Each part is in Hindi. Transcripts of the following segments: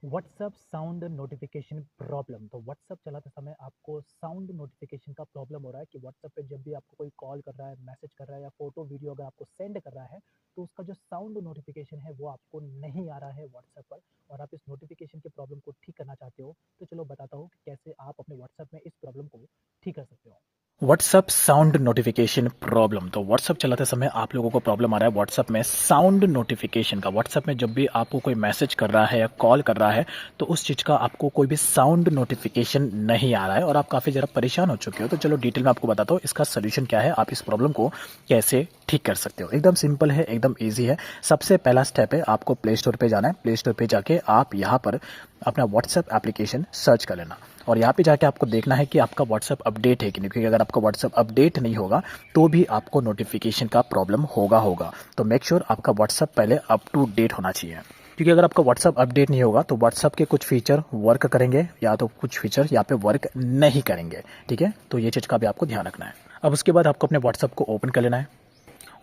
WhatsApp sound notification problem. तो व्हाट्सअप चलाते समय आपको साउंड नोटिफिकेशन का प्रॉब्लम हो रहा है कि व्हाट्सअप पे जब भी आपको कोई कॉल कर रहा है, मैसेज कर रहा है या फोटो वीडियो अगर आपको सेंड कर रहा है, तो उसका जो साउंड नोटिफिकेशन है वो आपको नहीं आ रहा है व्हाट्सएप पर, और आप इस नोटिफिकेशन की प्रॉब्लम को ठीक करना चाहते हो। तो चलो बताता हूँ कि कैसे आप अपने व्हाट्सएप में इस प्रॉब्लम को ठीक कर सकते हो। WhatsApp sound notification problem. तो व्हाट्सअप चलाते समय आप लोगों को प्रॉब्लम आ रहा है व्हाट्सअप में साउंड नोटिफिकेशन का। व्हाट्सअप में जब भी आपको कोई मैसेज कर रहा है या कॉल कर रहा है, तो उस चीज़ का आपको कोई भी साउंड नोटिफिकेशन नहीं आ रहा है और आप काफ़ी ज़रा परेशान हो चुके हो। तो चलो डिटेल में आपको बताता हूँ इसका सोल्यूशन क्या है, आप इस प्रॉब्लम को कैसे ठीक कर सकते हो। एकदम सिंपल है, एकदम ईजी है। सबसे पहला स्टेप है, आपको प्ले स्टोर पर जाना है। प्ले स्टोर पर जाके आप यहाँ पर अपना व्हाट्सएप एप्लीकेशन सर्च कर लेना और यहाँ पे जाके आपको देखना है कि आपका व्हाट्सएप अपडेट है कि नहीं, क्योंकि अगर आपका व्हाट्सएप अपडेट नहीं होगा तो भी आपको नोटिफिकेशन का प्रॉब्लम होगा। तो मेक श्योर आपका व्हाट्सएप पहले अप टू डेट होना चाहिए, क्योंकि अगर आपका व्हाट्सएप अपडेट नहीं होगा तो व्हाट्सएप के कुछ फीचर वर्क करेंगे या तो कुछ फीचर यहाँ पे वर्क नहीं करेंगे। ठीक है, तो ये चीज़ का भी आपको ध्यान रखना है। अब उसके बाद आपको अपने व्हाट्सएप को ओपन कर लेना है।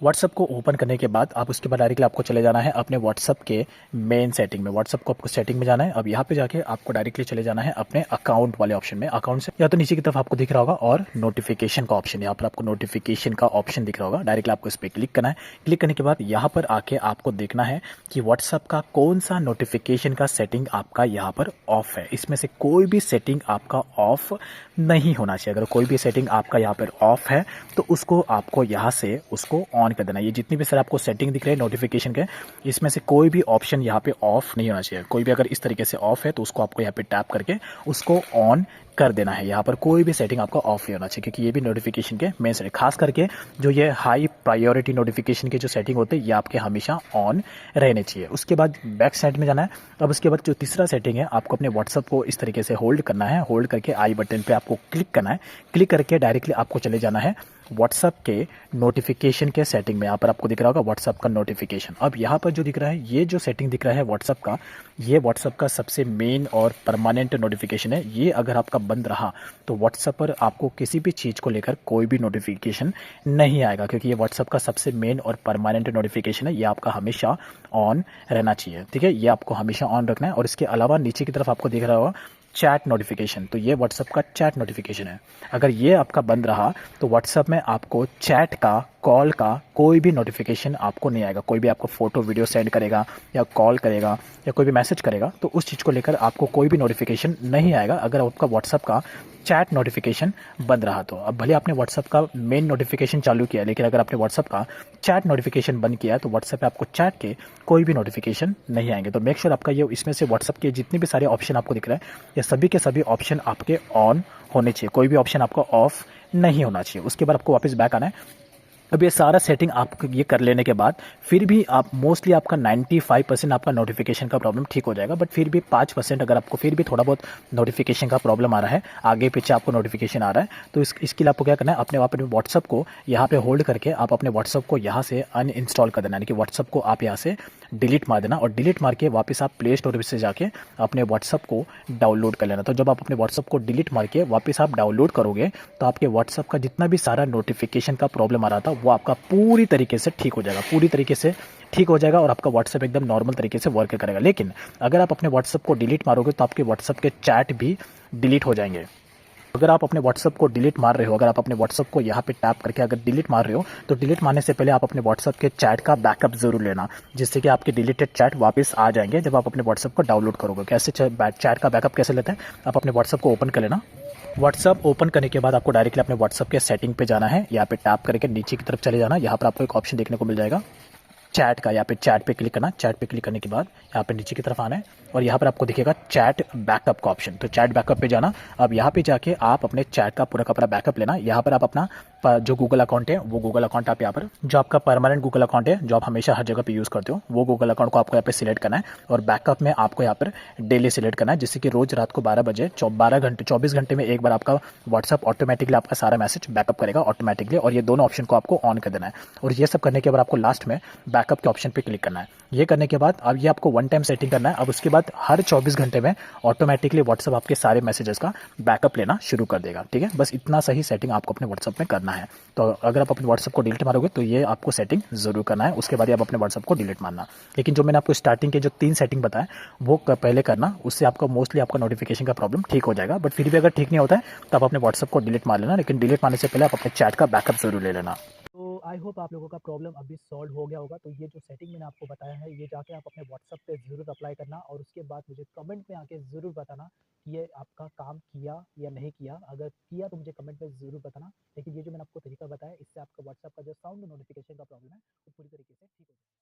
व्हाट्सअप को ओपन करने के बाद आप उसके बाद डायरेक्टली आपको चले जाना है अपने व्हाट्सअप के मेन सेटिंग में। व्हाट्सअप को आपको सेटिंग में जाना है। अब यहाँ पे जाके आपको डायरेक्टली चले जाना है अपने अकाउंट वाले ऑप्शन में। अकाउंट से या तो नीचे की तरफ आपको दिख रहा होगा और नोटिफिकेशन का ऑप्शन, यहाँ पर आपको नोटिफिकेशन का ऑप्शन दिख रहा होगा। डायरेक्टली आपको इस पर क्लिक करना है। क्लिक करने के बाद यहाँ पर आके आपको देखना है कि व्हाट्सअप का कौन सा नोटिफिकेशन का सेटिंग आपका यहाँ पर ऑफ है। इसमें से कोई भी सेटिंग आपका ऑफ नहीं होना चाहिए। अगर कोई भी सेटिंग आपका यहाँ पर ऑफ है तो उसको आपको यहाँ से उसको ऑन कर देना। ये जितनी भी सर आपको सेटिंग दिख रहे हैं नोटिफिकेशन के, इसमें से कोई भी ऑप्शन यहाँ पे ऑफ नहीं होना चाहिए। कोई भी अगर इस तरीके से ऑफ है तो उसको आपको यहाँ पे टैप करके उसको ऑन कर देना है। यहाँ पर कोई भी सेटिंग आपका ऑफ नहीं होना चाहिए, क्योंकि ये भी नोटिफिकेशन के मेन सेटिंग, खास करके जो ये हाई प्रायोरिटी नोटिफिकेशन के जो सेटिंग होते हैं ये आपके हमेशा ऑन रहने चाहिए। उसके बाद बैक साइड में जाना है। अब उसके बाद जो तीसरा सेटिंग है, आपको अपने व्हाट्सअप को इस तरीके से होल्ड करना है। होल्ड करके आई बटन पे आपको क्लिक करना है। क्लिक करके डायरेक्टली आपको चले जाना है व्हाट्सअप के नोटिफिकेशन के सेटिंग में। यहाँ पर आपको दिख रहा होगा व्हाट्सअप का नोटिफिकेशन। अब यहाँ पर जो दिख रहा है, ये जो सेटिंग दिख रहा है व्हाट्सअप का, ये व्हाट्सअप का सबसे मेन और परमानेंट नोटिफिकेशन है। ये अगर आपका बंद रहा तो व्हाट्सएप पर आपको किसी भी चीज़ को लेकर कोई भी नोटिफिकेशन नहीं आएगा, क्योंकि ये व्हाट्सएप का सबसे मेन और परमानेंट नोटिफिकेशन है। ये आपका हमेशा ऑन रहना चाहिए। ठीक है, ये आपको हमेशा ऑन रखना है। और इसके अलावा नीचे की तरफ आपको दिख रहा होगा चैट नोटिफिकेशन, तो ये व्हाट्सएप का चैट नोटिफिकेशन है। अगर ये आपका बंद रहा तो व्हाट्सएप में आपको चैट का, कॉल का कोई भी नोटिफिकेशन आपको नहीं आएगा। कोई भी आपको फोटो वीडियो सेंड करेगा या कॉल करेगा या कोई भी मैसेज करेगा तो उस चीज़ को लेकर आपको कोई भी नोटिफिकेशन नहीं आएगा अगर आपका व्हाट्सएप का चैट नोटिफिकेशन बंद रहा तो। अब भले आपने व्हाट्सएप का मेन नोटिफिकेशन चालू किया, लेकिन अगर आपने व्हाट्सएप का चैट नोटिफिकेशन बंद किया तो व्हाट्सएप पे आपको चैट के कोई भी नोटिफिकेशन नहीं आएंगे। तो मेक श्योर आपका ये इसमें से व्हाट्सएप के जितने भी सारे ऑप्शन आपको दिख रहे हैं, ये सभी के सभी ऑप्शन आपके ऑन होने चाहिए। कोई भी ऑप्शन आपका ऑफ नहीं होना चाहिए। उसके बाद आपको वापस बैक आना है। अब ये सारा सेटिंग आप ये कर लेने के बाद फिर भी आप मोस्टली आपका 95% आपका नोटिफिकेशन का प्रॉब्लम ठीक हो जाएगा। बट फिर भी 5% अगर आपको फिर भी थोड़ा बहुत नोटिफिकेशन का प्रॉब्लम आ रहा है, आगे पीछे आपको नोटिफिकेशन आ रहा है, तो इसके लिए आपको क्या करना है, अपने वहाँ पर व्हाट्सअप को यहाँ पे होल्ड करके आप अपने व्हाट्सअप को यहाँ से अनइंस्टॉल कर देना। यानी कि व्हाट्सअप को आप यहाँ से डिलीट मार देना और डिलीट मार के वापस आप प्ले स्टोर से जाके अपने व्हाट्सअप को डाउनलोड कर लेना। तो जब आप अपने व्हाट्सअप को डिलीट मार के वापस आप डाउनलोड करोगे तो आपके व्हाट्सअप का जितना भी सारा नोटिफिकेशन का प्रॉब्लम आ रहा था वो आपका पूरी तरीके से ठीक हो जाएगा। पूरी तरीके से ठीक हो जाएगा और आपका व्हाट्सएप एकदम नॉर्मल तरीके से वर्क करेगा। लेकिन अगर आप अपने व्हाट्सएप को डिलीट मारोगे तो आपके व्हाट्सएप के चैट भी डिलीट हो जाएंगे। अगर आप अपने व्हाट्सएप को डिलीट मार रहे हो, अगर आप अपने व्हाट्सएप को यहाँ पे टैप करके अगर डिलीट मार रहे हो तो डिलीट मारने से पहले आप अपने व्हाट्सएप के चैट का बैकअप जरूर लेना, जिससे कि आपके डिलीटेड चैट वापस आ जाएंगे जब आप अपने व्हाट्सएप को डाउनलोड करोगे। कैसे चैट का बैकअप कैसे लेते हैं, आप अपने व्हाट्सएप को ओपन कर लेना। व्हाट्सअप ओपन करने के बाद आपको डायरेक्टली अपने व्हाट्सअप के सेटिंग पे जाना है। यहाँ पे टैप करके नीचे की तरफ चले जाना। यहाँ पर आपको एक ऑप्शन देखने को मिल जाएगा चैट का। यहाँ पे चैट पे क्लिक करना। चैट पे क्लिक करने के बाद यहाँ पे नीचे की तरफ आना है और यहाँ पर आपको दिखेगा चैट बैकअप का ऑप्शन। तो चैट बैकअप पे जाना। अब यहाँ पे जाके आप अपने चैट का पूरा बैकअप लेना। यहाँ पर आप अपना जो गूगल अकाउंट है वो गूगल अकाउंट आप यहाँ पर, जो आपका परमानेंट गूगल अकाउंट है जो आप हमेशा हर जगह पे यूज़ करते हो, वो गूगल अकाउंट को आपको यहाँ पे सिलेक्ट करना है और बैकअप में आपको यहाँ पर डेली सिलेक्ट करना है, जिससे कि रोज रात को 12 बजे 24 घंटे में एक बार आपका व्हाट्सअप ऑटोमेटिकली आपका सारा मैसेज बैकअप करेगा ऑटोमेटिकली। और ये दोनों ऑप्शन को आपको ऑन कर देना है। और ये सब करने के बाद आपको लास्ट में बैक बैकअप के ऑप्शन पे क्लिक करना है। ये करने के बाद अब ये आपको वन टाइम सेटिंग करना है। अब उसके बाद हर 24 घंटे में ऑटोमेटिकली व्हाट्सएप आपके सारे मैसेजेस का बैकअप लेना शुरू कर देगा। ठीक है, बस इतना सही सेटिंग आपको अपने व्हाट्सएप में करना है। तो अगर आप अपने व्हाट्सएप को डिलीट मारोगे तो ये आपको सेटिंग ज़रूर करना है, उसके बाद ही आप अपने व्हाट्सएप को डिलीट मारना। लेकिन जो मैंने आपको स्टार्टिंग के जो 3 सेटिंग बताए वो पहले करना, उससे आपका मोस्टली आपका नोटिफिकेशन का प्रॉब्लम ठीक हो जाएगा। बट फिर भी अगर ठीक नहीं होता है तो आप अपने व्हाट्सएप को डिलीट मार लेना, लेकिन डिलीट मारने से पहले आप अपने चैट का बैकअप ज़रूर ले लेना। तो आई होप आप लोगों का प्रॉब्लम अभी सॉल्व हो गया होगा। तो ये जो सेटिंग मैंने आपको बताया है, ये जाके आप अपने व्हाट्सएप पे ज़रूर अप्लाई करना और उसके बाद मुझे कमेंट में आके ज़रूर बताना कि ये आपका काम किया या नहीं किया। अगर किया तो मुझे कमेंट में ज़रूर बताना। लेकिन ये जो मैंने आपको तरीका बताया, इससे आपका व्हाट्सएप का जो साउंड नोटिफिकेशन का प्रॉब्लम है वो पूरी तरीके से ठीक हो जाएगा।